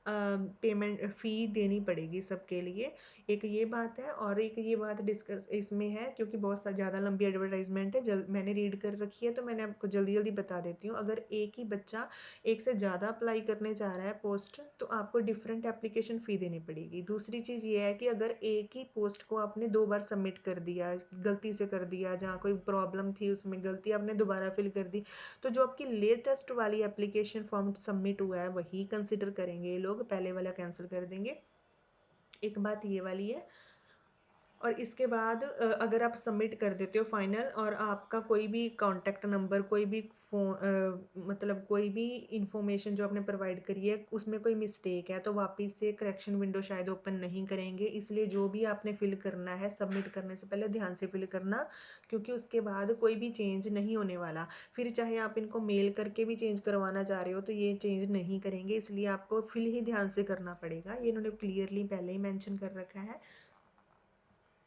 पेमेंट फ़ी देनी पड़ेगी सबके लिए। एक ये बात है, और एक ये बात डिस्कस इसमें है, क्योंकि बहुत ज़्यादा लंबी एडवर्टाइजमेंट है, मैंने रीड कर रखी है, तो मैंने आपको जल्दी जल्दी बता देती हूँ। अगर एक ही बच्चा एक से ज़्यादा अप्लाई करने चाह रहा है पोस्ट, तो आपको डिफरेंट एप्लीकेशन फ़ी देनी पड़ेगी। दूसरी चीज़ ये है कि अगर एक ही पोस्ट को आपने 2 बार सबमिट कर दिया, गलती से कर दिया, जहाँ कोई प्रॉब्लम थी उसमें गलती आपने दोबारा फिल कर दी, तो जो आपकी लेटेस्ट वाली एप्लीकेशन फॉर्म सबमिट हुआ है वही कंसिडर करेंगे ये लोग, पहले वाला कैंसिल कर देंगे। एक बात ये वाली है। और इसके बाद अगर आप सबमिट कर देते हो फाइनल, और आपका कोई भी कॉन्टैक्ट नंबर, कोई भी फ़ोन, मतलब कोई भी इंफॉर्मेशन जो आपने प्रोवाइड करी है उसमें कोई मिस्टेक है, तो वापस से करेक्शन विंडो शायद ओपन नहीं करेंगे, इसलिए जो भी आपने फिल करना है सबमिट करने से पहले ध्यान से फिल करना, क्योंकि उसके बाद कोई भी चेंज नहीं होने वाला। फिर चाहे आप इनको मेल करके भी चेंज करवाना चाह रहे हो तो ये चेंज नहीं करेंगे, इसलिए आपको फिल ही ध्यान से करना पड़ेगा, ये इन्होंने क्लियरली पहले ही मैंशन कर रखा है।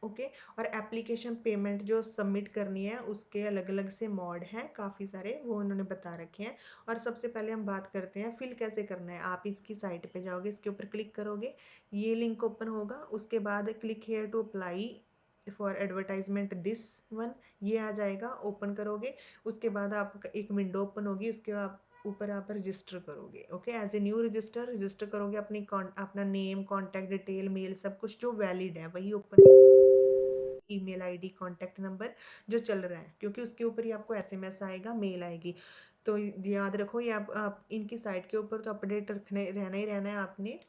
ओके। और एप्लीकेशन पेमेंट जो सबमिट करनी है उसके अलग अलग से मोड हैं काफ़ी सारे, वो उन्होंने बता रखे हैं। और सबसे पहले हम बात करते हैं फिल कैसे करना है। आप इसकी साइट पे जाओगे, इसके ऊपर क्लिक करोगे, ये लिंक ओपन होगा, उसके बाद click here to apply for advertisement this one, ये आ जाएगा, ओपन करोगे, उसके बाद आप एक विंडो ओपन होगी, उसके बाद ऊपर आप रजिस्टर करोगे। Okay, as a new register करोगे, अपना नेम, कॉन्टैक्ट डिटेल, मेल, सब कुछ जो वैलिड है वही open, email ID, contact number जो चल रहा है, क्योंकि उसके ऊपर ही आपको एसएमएस आएगा, मेल आएगी। तो याद रखो, ये आप इनकी साइट के ऊपर तो अपडेट रखने रहना ही रहना है आपने।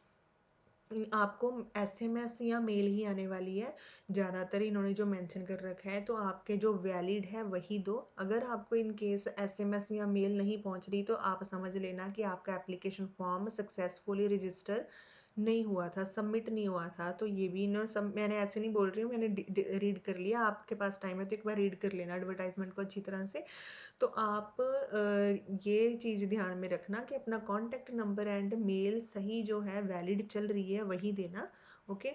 आपको एसएमएस या मेल ही आने वाली है ज़्यादातर, इन्होंने जो मेंशन कर रखा है, तो आपके जो वैलिड है वही दो। अगर आपको इन केस एसएमएस या मेल नहीं पहुंच रही, तो आप समझ लेना कि आपका एप्लीकेशन फॉर्म सक्सेसफुली रजिस्टर नहीं हुआ था, सबमिट नहीं हुआ था। तो ये भी ना, सब मैंने ऐसे नहीं बोल रही हूँ, मैंने रीड कर लिया, आपके पास टाइम है तो एक बार रीड कर लेना एडवर्टाइजमेंट को अच्छी तरह से। तो आप ये चीज़ ध्यान में रखना कि अपना कॉन्टैक्ट नंबर एंड मेल सही जो है वैलिड चल रही है वही देना। ओके।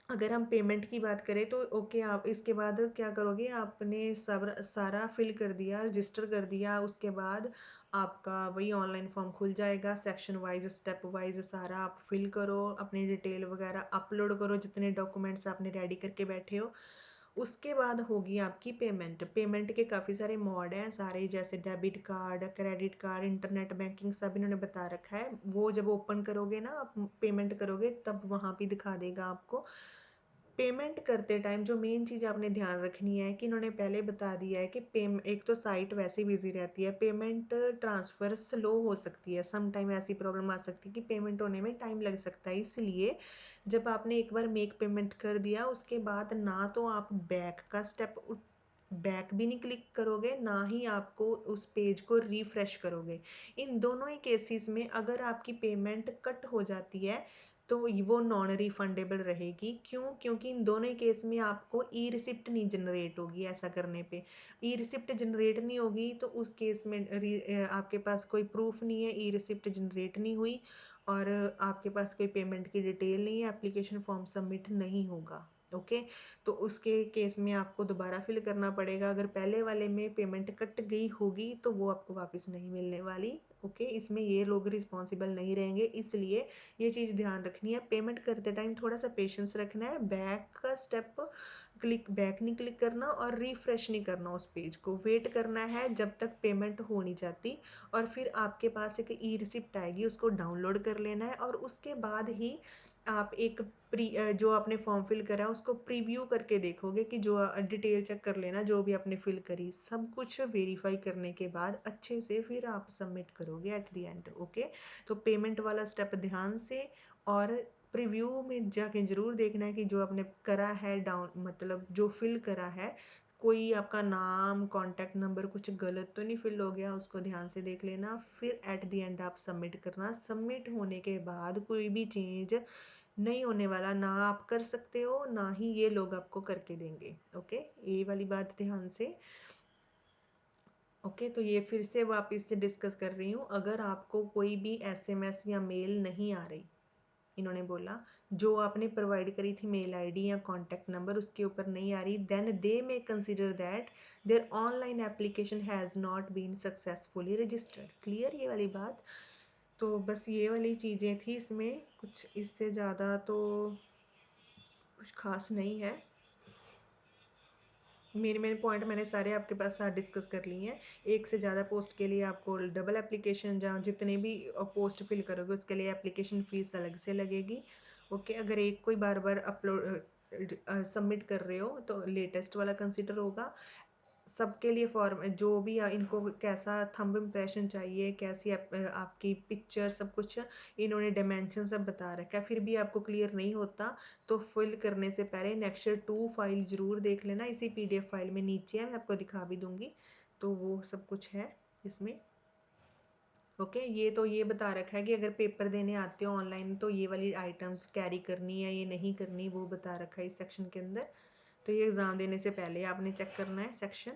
अगर हम पेमेंट की बात करें तो ओके, आप इसके बाद क्या करोगे, आपने सब सारा फिल कर दिया, रजिस्टर कर दिया, उसके बाद आपका वही ऑनलाइन फॉर्म खुल जाएगा, सेक्शन वाइज स्टेप वाइज सारा आप फिल करो, अपनी डिटेल वगैरह अपलोड करो, जितने डॉक्यूमेंट्स आपने रेडी करके बैठे हो। उसके बाद होगी आपकी पेमेंट। पेमेंट के काफ़ी सारे मोड हैं सारे, जैसे debit card, credit card, internet banking, सब इन्होंने बता रखा है। वो जब ओपन करोगे ना, आप पेमेंट करोगे, तब वहाँ पे दिखा देगा आपको। पेमेंट करते टाइम जो मेन चीज़ आपने ध्यान रखनी है कि इन्होंने पहले बता दिया है कि पेम एक तो साइट वैसे बिजी रहती है, पेमेंट ट्रांसफ़र स्लो हो सकती है, सम टाइम ऐसी प्रॉब्लम आ सकती है कि पेमेंट होने में टाइम लग सकता है। इसलिए जब आपने एक बार मेक पेमेंट कर दिया, उसके बाद ना तो आप बैक भी नहीं क्लिक करोगे, ना ही आपको उस पेज को रिफ्रेश करोगे। इन दोनों ही केसेस में अगर आपकी पेमेंट कट हो जाती है तो वो नॉन रिफंडेबल रहेगी। क्यों? क्योंकि इन दोनों ही केस में आपको ई रिसिप्ट नहीं जनरेट होगी। ऐसा करने पे ई रिसिप्ट जनरेट नहीं होगी, तो उस केस में आपके पास कोई प्रूफ नहीं है, ई रिसिप्ट जनरेट नहीं हुई, और आपके पास कोई पेमेंट की डिटेल नहीं है, एप्लीकेशन फॉर्म सबमिट नहीं होगा। ओके। तो उसके केस में आपको दोबारा फिल करना पड़ेगा। अगर पहले वाले में पेमेंट कट गई होगी तो वो आपको वापस नहीं मिलने वाली। ओके, इसमें ये लोग रिस्पॉन्सिबल नहीं रहेंगे, इसलिए ये चीज़ ध्यान रखनी है। पेमेंट करते टाइम थोड़ा सा पेशेंस रखना है। बैक का स्टेप क्लिक बैक नहीं क्लिक करना और रिफ्रेश नहीं करना उस पेज को। वेट करना है जब तक पेमेंट हो नहीं जाती, और फिर आपके पास एक ई रिसिप्ट आएगी, उसको डाउनलोड कर लेना है। और उसके बाद ही आप एक जो आपने फॉर्म फिल करा है उसको प्रीव्यू करके देखोगे कि जो डिटेल चेक कर लेना, जो भी आपने फिल करी सब कुछ वेरीफाई करने के बाद अच्छे से फिर आप सबमिट करोगे एट द एंड। ओके, तो पेमेंट वाला स्टेप ध्यान से और प्रीव्यू में जाके जरूर देखना है कि जो आपने करा है डाउन, मतलब जो फिल करा है, कोई आपका नाम कॉन्टैक्ट नंबर कुछ गलत तो नहीं फिल हो गया, उसको ध्यान से देख लेना। फिर एट द एंड आप सबमिट करना। सबमिट होने के बाद कोई भी चेंज नहीं होने वाला, ना आप कर सकते हो ना ही ये लोग आपको करके देंगे। ओके, ये वाली बात ध्यान से। ओके, तो ये फिर से वापस से डिस्कस कर रही हूँ। अगर आपको कोई भी एसएमएस या मेल नहीं आ रही, इन्होंने बोला जो आपने प्रोवाइड करी थी मेल आईडी या कॉन्टैक्ट नंबर उसके ऊपर नहीं आ रही, then they may consider that their online application has not been successfully registered. Clear ये वाली बात? तो बस ये वाली चीज़ें थी इसमें, कुछ इससे ज़्यादा तो कुछ खास नहीं है। मेरे मेरे पॉइंट मैंने सारे आपके पास साथ डिस्कस कर लिए हैं। एक से ज़्यादा पोस्ट के लिए आपको डबल एप्लीकेशन, जहाँ जितने भी पोस्ट फिल करोगे उसके लिए एप्लीकेशन फ़ीस अलग से लगेगी। ओके, अगर एक कोई बार बार अपलोड सबमिट कर रहे हो तो लेटेस्ट वाला कंसिडर होगा। सबके लिए फॉर्म जो भी इनको कैसा थंब इम्प्रेशन चाहिए, कैसी आपकी पिक्चर, सब कुछ इन्होंने डायमेंशन सब बता रखा है। फिर भी आपको क्लियर नहीं होता तो फिल करने से पहले नेक्स्ट 2 फाइल जरूर देख लेना। इसी पीडीएफ फाइल में नीचे है, मैं आपको दिखा भी दूंगी, तो वो सब कुछ है इसमें। ओके, ये तो ये बता रखा है कि अगर पेपर देने आते हो ऑनलाइन तो ये वाली आइटम्स कैरी करनी है, ये नहीं करनी, वो बता रखा है इस सेक्शन के अंदर। तो ये एग्ज़ाम देने से पहले आपने चेक करना है सेक्शन।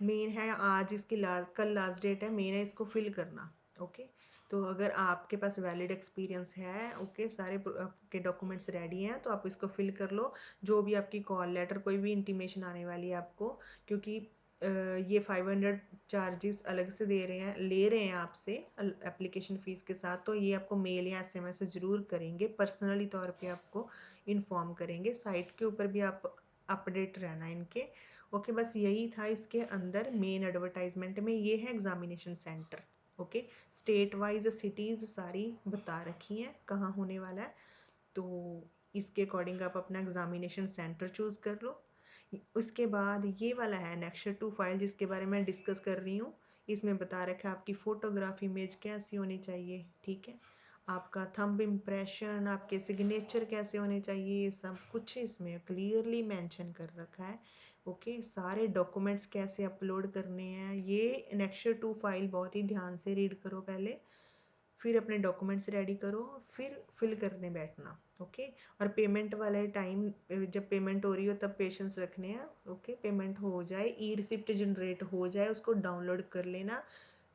मेन है आज इसकी कल लास्ट डेट है, मेन है इसको फिल करना। ओके, तो अगर आपके पास वैलिड एक्सपीरियंस है, ओके, सारे आपके डॉक्यूमेंट्स रेडी हैं, तो आप इसको फिल कर लो। जो भी आपकी कॉल लेटर कोई भी इंटीमेशन आने वाली है आपको, क्योंकि ये 500 चार्जेस अलग से दे रहे हैं, ले रहे हैं आपसे एप्लीकेशन फ़ीस के साथ, तो ये आपको मेल या एसएमएस ज़रूर करेंगे, पर्सनली तौर पे आपको इन्फॉर्म करेंगे। साइट के ऊपर भी आप अपडेट रहना इनके। ओके, बस यही था इसके अंदर मेन एडवर्टाइजमेंट में। ये है examination centre. Okay, state wise cities सारी बता रखी हैं कहाँ होने वाला है, तो इसके अकॉर्डिंग आप अपना एग्जामिनेशन सेंटर चूज़ कर लो। उसके बाद ये वाला है नेक्स्ट 2 फाइल जिसके बारे में डिस्कस कर रही हूँ। इसमें बता रखा है आपकी फ़ोटोग्राफ इमेज कैसी होनी चाहिए, ठीक है, आपका थंब इम्प्रेशन, आपके सिग्नेचर कैसे होने चाहिए, ये सब कुछ इसमें क्लियरली मेंशन कर रखा है। ओके, सारे डॉक्यूमेंट्स कैसे अपलोड करने हैं, ये नेक्स्ट 2 फाइल बहुत ही ध्यान से रीड करो पहले, फिर अपने डॉक्यूमेंट्स रेडी करो, फिर फिल करने बैठना। ओके, और पेमेंट वाले टाइम जब पेमेंट हो रही हो तब पेशेंस रखने हैं। ओके, पेमेंट हो जाए, ई रिसिप्ट जनरेट हो जाए, उसको डाउनलोड कर लेना,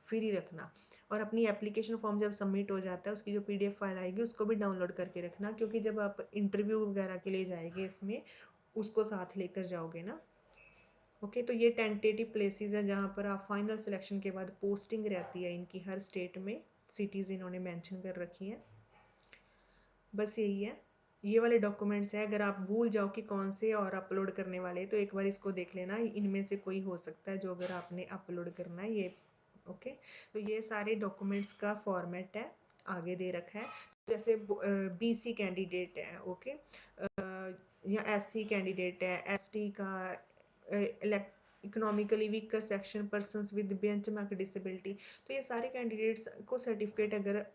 फिर ही रखना। और अपनी एप्लीकेशन फॉर्म जब सबमिट हो जाता है उसकी जो पीडीएफ फाइल आएगी उसको भी डाउनलोड करके रखना, क्योंकि जब आप इंटरव्यू वगैरह के लिए जाएंगे इसमें उसको साथ लेकर जाओगे ना। ओके, तो ये टेंटेटिव प्लेसेस है जहाँ पर आप फाइनल सिलेक्शन के बाद पोस्टिंग रहती है इनकी हर स्टेट में, सिटीज़ इन्होंने मेंशन कर रखी हैं। बस यही है, ये वाले डॉक्यूमेंट्स हैं। अगर आप भूल जाओ कि कौन से और अपलोड करने वाले तो एक बार इसको देख लेना, इनमें से कोई हो सकता है जो अगर आपने अपलोड करना है ये। ओके, तो ये सारे डॉक्यूमेंट्स का फॉर्मेट है, आगे दे रखा है। जैसे बीसी कैंडिडेट है, ओके, या एससी कैंडिडेट है, एसटी का, economically weaker section, persons with bench mark disability, तो ये सारे कैंडिडेट्स को सर्टिफिकेट अगर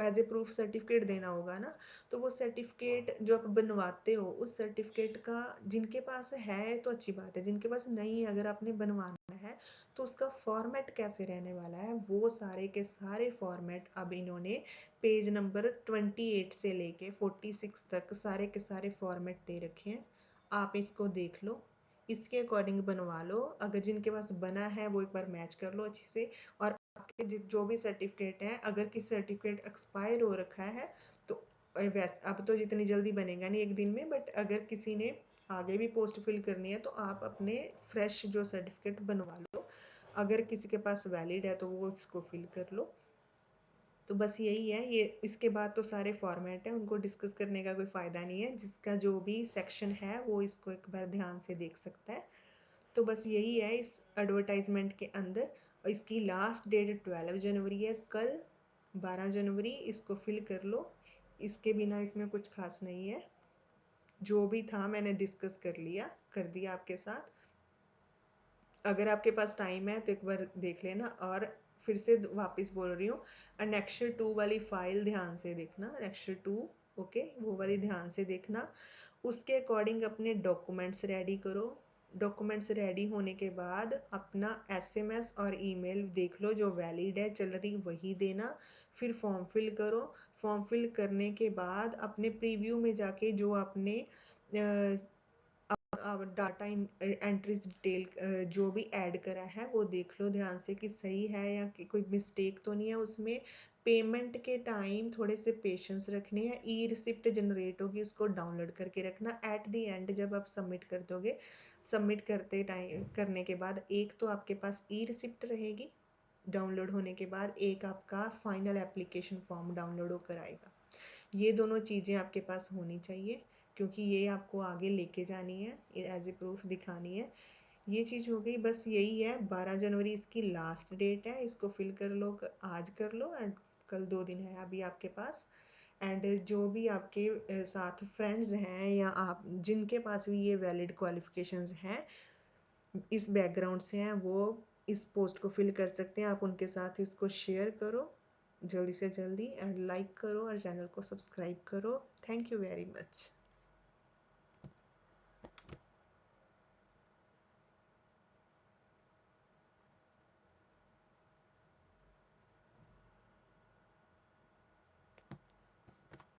एज ए प्रूफ सर्टिफिकेट देना होगा ना, तो वो सर्टिफिकेट जो आप बनवाते हो उस सर्टिफिकेट का जिनके पास है तो अच्छी बात है, जिनके पास नहीं है अगर आपने बनवाना है तो उसका फॉर्मेट कैसे रहने वाला है, वो सारे के सारे फॉर्मेट अब इन्होंने पेज नंबर 28 से लेके 46 तक सारे के सारे फॉर्मेट दे रखे हैं। आप इसको देख लो, इसके अकॉर्डिंग बनवा लो। अगर जिनके पास बना है वो एक बार मैच कर लो अच्छे से। और आपके जो भी सर्टिफिकेट हैं, अगर किसी सर्टिफिकेट एक्सपायर हो रखा है तो वैसे अब तो जितनी जल्दी बनेगा नहीं एक दिन में, बट अगर किसी ने आगे भी पोस्ट फिल करनी है तो आप अपने फ्रेश जो सर्टिफिकेट बनवा लो। अगर किसी के पास वैलिड है तो वो इसको फिल कर लो। तो बस यही है, ये इसके बाद तो सारे फॉर्मेट हैं, उनको डिस्कस करने का कोई फ़ायदा नहीं है। जिसका जो भी सेक्शन है वो इसको एक बार ध्यान से देख सकता है। तो बस यही है इस एडवर्टाइजमेंट के अंदर। और इसकी लास्ट डेट 12 जनवरी है, कल 12 जनवरी इसको फिल कर लो। इसके बिना इसमें कुछ खास नहीं है। जो भी था मैंने डिस्कस कर दिया आपके साथ। अगर आपके पास टाइम है तो एक बार देख लेना। और फिर से वापस बोल रही हूँ, अनेक्शर 2 वाली फाइल ध्यान से देखना, अनेक्शर 2, ओके, वो वाली ध्यान से देखना। उसके अकॉर्डिंग अपने डॉक्यूमेंट्स रेडी करो। डॉक्यूमेंट्स रेडी होने के बाद अपना एसएमएस और ईमेल देख लो, जो वैलिड है चल रही वही देना। फिर फॉर्म फिल करो। फॉर्म फिल करने के बाद अपने प्रीव्यू में जाके जो आपने डाटा एंट्रीज डिटेल जो भी ऐड करा है वो देख लो ध्यान से कि सही है या कि कोई मिस्टेक तो नहीं है उसमें। पेमेंट के टाइम थोड़े से पेशेंस रखने हैं। ई रिसिप्ट जनरेट होगी, उसको डाउनलोड करके रखना। एट द एंड जब आप सबमिट कर दोगे, सबमिट करते टाइम करने के बाद एक तो आपके पास ई रिसिप्ट रहेगी डाउनलोड होने के बाद, एक आपका फाइनल एप्लीकेशन फॉर्म डाउनलोड होकर आएगा। ये दोनों चीज़ें आपके पास होनी चाहिए, क्योंकि ये आपको आगे लेके जानी है, एज ए प्रूफ दिखानी है। ये चीज़ हो गई, बस यही है। 12 जनवरी इसकी लास्ट डेट है, इसको फिल कर लो, आज कर लो। एंड कल 2 दिन है अभी आपके पास। एंड जो भी आपके साथ फ्रेंड्स हैं या आप जिनके पास भी ये वैलिड क्वालिफिकेशंस हैं इस बैकग्राउंड से हैं, वो इस पोस्ट को फिल कर सकते हैं। आप उनके साथ इसको शेयर करो जल्दी से जल्दी, एंड लाइक करो और चैनल को सब्सक्राइब करो। Thank you very much.